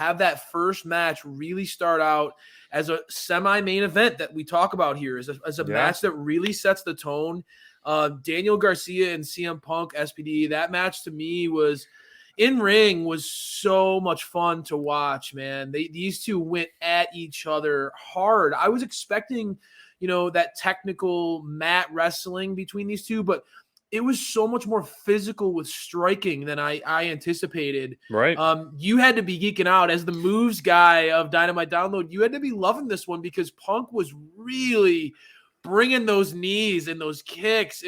have that first match really start out as a semi-main event that we talk about here, as a match that really sets the tone. Daniel Garcia and CM Punk SPD, that match to me was in ring was so much fun to watch, man. These two went at each other hard. I was expecting, that technical mat wrestling between these two, but it was so much more physical with striking than I anticipated. Right. You had to be geeking out as the moves guy of Dynamite Download. You had to be loving this one because Punk was really bringing those knees and those kicks.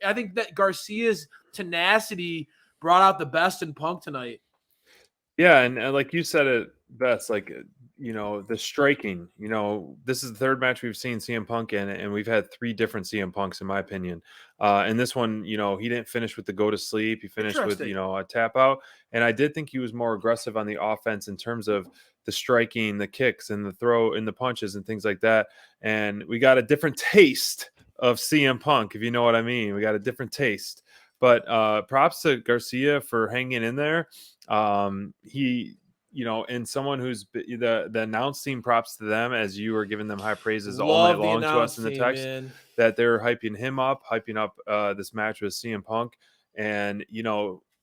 I think that Garcia's tenacity brought out the best in Punk tonight. Yeah, and like you said it best, the striking, this is the third match we've seen CM Punk in, and we've had 3 different CM Punks, in my opinion. And this one, he didn't finish with the go to sleep. He finished with, a tap out. And I did think he was more aggressive on the offense in terms of the striking, the kicks, and the throw and the punches and things like that. And we got a different taste of CM Punk, if you know what I mean. We got a different taste. But props to Garcia for hanging in there. He, and someone who's the announce team, props to them, as you were giving them high praises all night long to us in the text, that they're hyping him up, this match with CM Punk. And,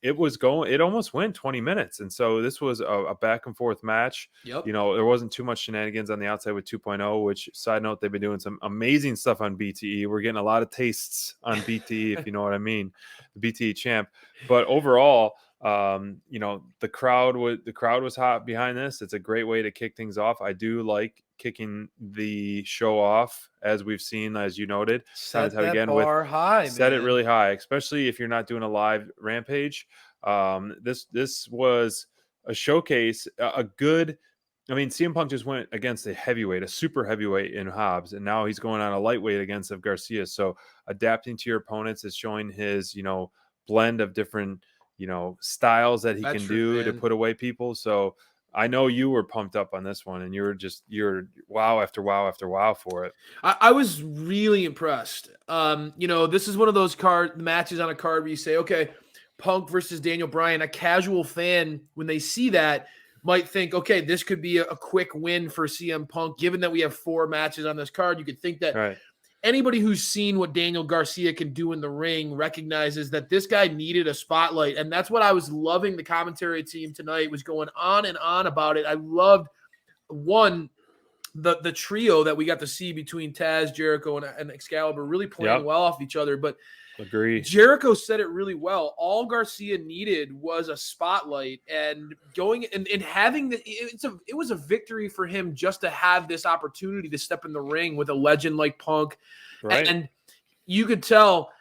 it almost went 20 minutes. And so this was a back and forth match. Yep. There wasn't too much shenanigans on the outside with 2.0, which, side note, they've been doing some amazing stuff on BTE. We're getting a lot of tastes on BTE, if you know what I mean, the BTE champ. But overall, the crowd was hot behind this. It's a great way to kick things off. I do like kicking the show off, as we've seen, as you noted. Set that bar high, set it really high, especially if you're not doing a live Rampage. This was a showcase, CM Punk just went against a super heavyweight in Hobbs, and now he's going on a lightweight against Garcia. So adapting to your opponents is showing his, blend of different, styles that he can do to put away people. So I know you were pumped up on this one, and you're wow after wow after wow for it. I was really impressed. This is one of those matches on a card where you say, okay, Punk versus Daniel Bryan. A casual fan, when they see that, might think, okay, this could be a quick win for CM Punk. Given that we have 4 matches on this card, you could think that anybody who's seen what Daniel Garcia can do in the ring recognizes that this guy needed a spotlight. And that's what I was loving. The commentary team tonight was going on and on about it. I loved, the trio that we got to see between Taz, Jericho, and Excalibur really playing well off each other. But agree. Jericho said it really well. All Garcia needed was a spotlight, and going and having it was a victory for him just to have this opportunity to step in the ring with a legend like Punk. Right. And you could tell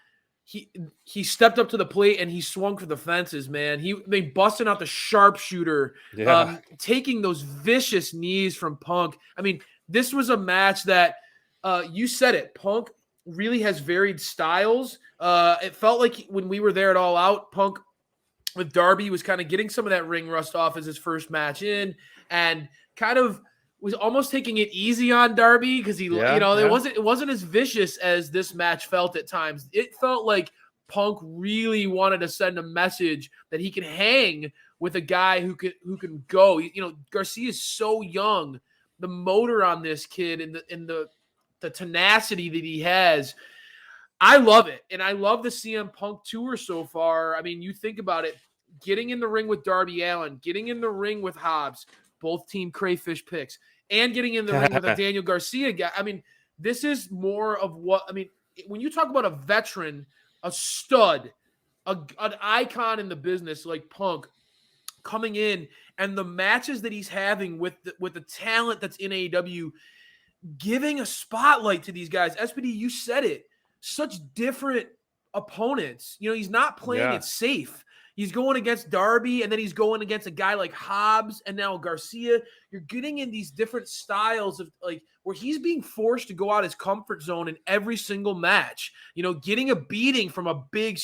he stepped up to the plate and he swung for the fences, man. They busting out the sharpshooter, taking those vicious knees from Punk. I mean, this was a match that you said it. Punk really has varied styles. It felt like when we were there at All Out, Punk with Darby was kind of getting some of that ring rust off as his first match in, and kind of was almost taking it easy on Darby because it wasn't as vicious as this match felt at times. It felt like Punk really wanted to send a message that he can hang with a guy who can go. Garcia is so young. The motor on this kid and the tenacity that he has, I love it. And I love the CM Punk tour so far. I mean, you think about it, getting in the ring with Darby Allin, getting in the ring with Hobbs, both Team Crayfish picks, and getting in the ring with a Daniel Garcia guy. I mean, this is more of when you talk about a veteran, a stud, an icon in the business like Punk coming in, and the matches that he's having with the talent that's in AEW, giving a spotlight to these guys. SPD, you said it. Such different opponents. He's not playing it safe. He's going against Darby, and then he's going against a guy like Hobbs and now Garcia. You're getting in these different styles of where he's being forced to go out his comfort zone in every single match. Getting a beating from a big,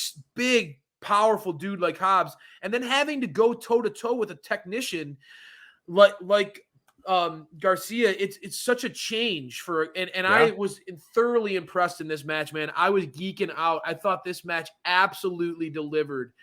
powerful dude like Hobbs, and then having to go toe to toe with a technician like Garcia. It's such a change I was thoroughly impressed in this match, man. I was geeking out. I thought this match absolutely delivered.